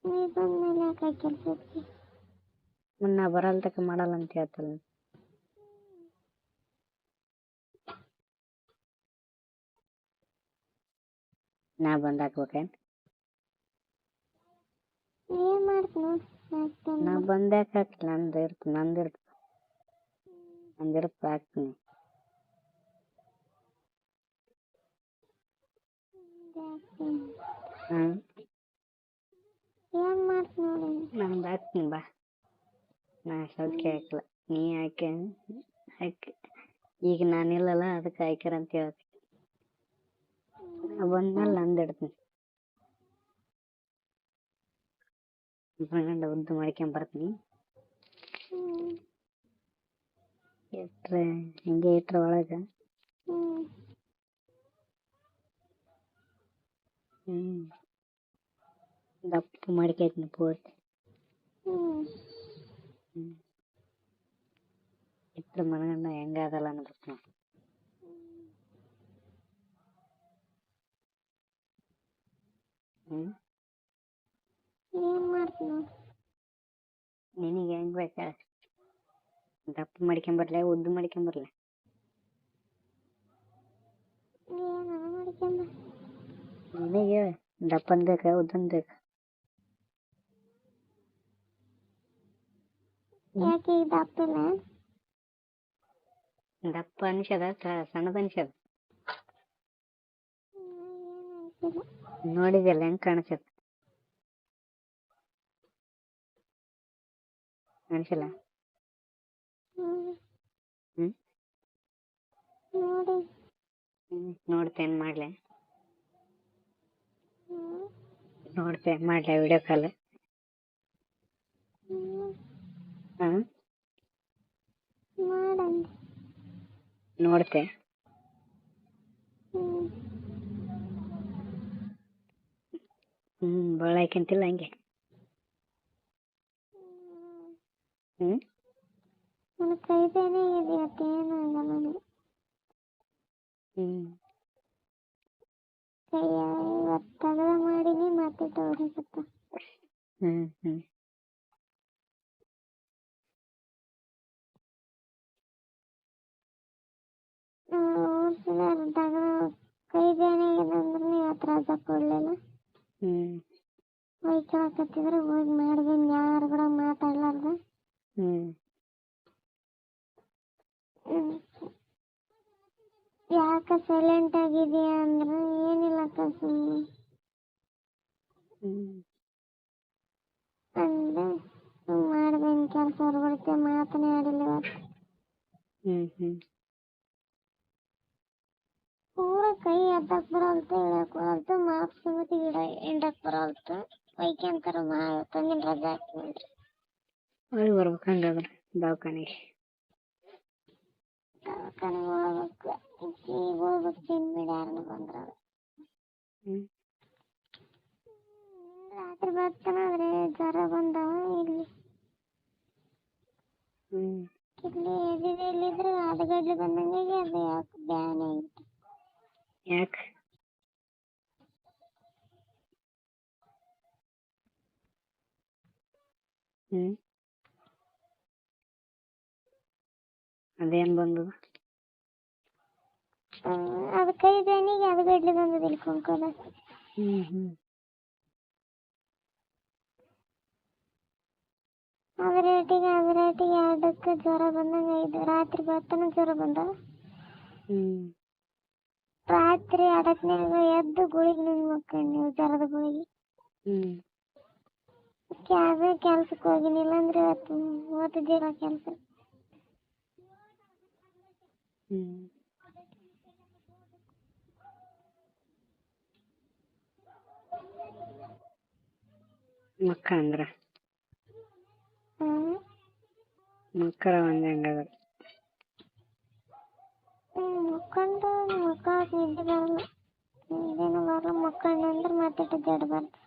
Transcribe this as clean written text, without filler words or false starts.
ನೀ ಬಂದ್ಮೇಲೆ ಯಾಕೆ ಕೆಲ್ಸಕ್ಕೆ ನಾ ಬರಲ್ ತಕ ಮಾಡಲ್ಲ ಅಂತ ಹೇಳ್ತಲ್ಲ. ನಾ ಬಂದ್ ಹಾಕ್ಬೇಕೇನ್? ಏನ್ ಮಾಡ್ತು ನೋಡಿ ನಾ ಬಂದ್ಯಾಕ ಹಾಕ್ಲಿ? ನಂದಿರ್ತ ಹಾಕ್ತೀನಿ. ಏನ್ ಮಾಡ್ತು ನೋಡಿ ನಮ್ದು ಹಾಕ್ತೀನಿ ಬಾ. ನಾ ಸೌಖ್ಯ ಹಾಕಲ್ಲ, ನೀ ಹಾಕಿ ಈಗ ನಾನಿಲ್ಲಲ್ಲ ಅದಕ್ಕೆ ಹಾಕ್ಯಾರ ಅಂತ ಹೇಳ್ತೀನಿ. ನಾ ಬಂದ್ಮೇಲೆ ನಂದು ಇಡ್ತೀನಿ. ಗಂಡ ಉದ್ದು ಮಾಡ್ಕೊಂಬರ್ತೀನಿ. ಇಟ್ರೆ ಹಿಂಗೆ ಇಟ್ರೆ ಒಳಗೆ ದಪ್ಪ ಮಾಡ್ಕೈತೀನಿ ಪೂರ್ತಿ. ಇಟ್ರೆ ಮನಗಂಡ ಹೆಂಗಾದಲ್ಲ ಅನ್ಬೇಕು ನಾವು. ಏನ್ ಮಾಡ್ತು ನೋಡಿ ನಿನಗೆ ಹೆಂಗ್ ಬೇಕಾ? ದಪ್ಪ ಮಾಡ್ಕೊಂಬರ್ಲೆ ಉದ್ದು ಮಾಡ್ಕೊಂಬರ್ಲೆ? ಏನಾರ ಮಾಡ್ಕೊಂಬ. ನಿನಗೆ ದಪ್ಪನ್ ಬೇಕಾ ಉದ್ದನ್ ಬೇಕಾ? ಯಾಕೆ ಈಗ ದಪ್ಪಿಲ್ಲ? ದಪ್ಪ ಅನ್ಸದ ಸಣ್ಣದ ಅನ್ಸದ? ನೋಡಿದ್ಯಲ್ಲ ಹೆಂಗ್ ಕಾಣಿಸತ್? ಅನ್ಸಲ್ಲ? ನೋಡಿ ನೋಡ್ತೇನ್ ಮಾಡ್ಲೆ? ಮಾಡ್ಲೆ ವಿಡಿಯೋ ಕಾಲ್? ಮಾಡಂದೆ ನೋಡ್ತೆ? ಬಾಳ ಹಾಕ್ಯಂತಿಲ್ಲ ಹಂಗೆ? ನನ್ನ ಕೈ ಬೇನೆ ಇದೆ ಇವತ್ತೇನು ಆಗಲ್ಲ ನನಗೆ. ಕೈ ಇವತ್ತು ತಗದ ಮಾಡೀನಿ ಮತ್ತೆ ತೋರಿಸುತ್ತ. ಕೈ ಬೇನೆ ಇದೆ ಅಂದ್ರೆ ಇವತ್ತು ರಜಾ ಕೊಡ್ಲಿಲ್ಲ. ಹೊಯ್ಕೊಳಕತ್ತಿದ್ರೆ ಹೋಗಿ ಮಾಡಿದೀನಿ ಯಾರು ಕೂಡ ಮಾತಾಡ್ಲಾರ್ದ. ಯಾಕ ಸೈಲೆಂಟ್ ಆಗಿದೆಯಾ ಅಂದ್ರೆ ಏನಿಲ್ಲಕ್ಕ ಸುಮ್ಮನೆ ಅಂದೆ. ಮಾಡ್ದೇನಿ ಕೆಲಸ ಹೊರಗಡೆ ಮಾತನೇ ಆಡಿಲ್ಲ ಇವತ್ತು. ಪೂರ ಕೈ ಎದ್ದಕ್ ಬರಲ್ತು ಇಳಕ್ ಬರಲ್ತು ಮಾಪ್ ಸಮೇತ ಹಿಂಡಕ್ ಬರಲ್ತು. ಹೊಯ್ಕೊಂತಾರ ತಂದಿನ ರಜಾ ಹಾಕ್ತೀನಿ. ಹೋಗಿ ಬರ್ಬೇಕು ಹಂಗಾದ್ರೆ ದವಾಖಾನೆಗೆ. ದವಾಖಾನೆಗೆ ಹೋಗ್ಬೇಕು. ಈಗ ಹೋಗ್ಬೇಕು ಚಿನ್ಮಿಡಿ ಯಾರನ್ನ ಬಂದ್ರ. ರಾತ್ರಿ ಬರ್ತಾನಾದ್ರೆ ಜ್ವರ ಬಂದವ ಇಲ್ಲಿ ಎದಿದೆಲ್ಲಿದ್ರೆ ಹದಗಡ್ಲಿ ಬಂದಂಗಾಗಿ ಅದು ಯಾಕೆ ಬ್ಯಾನ್ ಆಗಿತ್ತು. ಯಾಕೆ? ಅದೇನ್ ಬಂದದ? ಅದು ಕೈ ಬ್ಯಾನಿಗೆ ಹದಗಡ್ಲಿ ಬಂದದಿಲ್ಲ ಕೊಂಕೋದ. ಅದರೇಟಿಗೆ ಎರಡಕ್ಕೆ ಜ್ವರ ಬಂದಂಗ ಇದು ರಾತ್ರಿ ಬರ್ತಾನ ಜ್ವರ ಬಂದವ. ರಾತ್ರಿ ಅಡಕ್ನಾಗ ಎದ್ದು ಗುಳಿಗೆ ನುಂಗ್ ಮಕ್ಕಂಡು ನೀವು ಜ್ವರದ ಗುಳಿಗೆ. ಅದೇ ಕೆಲ್ಸಕ್ಕೆ ಹೋಗಿನಿಲ್ಲ ಅಂದ್ರೆ ಓದಿದ್ದೀರ ಕೆಲಸ. ಮಕ್ಕ ಅಂದ್ರ ಮಕ್ಕಳ ಒಂದಂಗಾದ್ರೆ ಮಕ್ಕಂಡು ಮಕ್ಕಳಕ್ಕೆ ನಿದ್ದೆ ಬರಲ್ಲ. ನಿದ್ದೆನೂ ಬರಲ್ಲ ಮಕ್ಕಂಡು ಅಂದ್ರೆ ಮತ್ತೆ ಜಡ್ ಬರ್ತದೆ.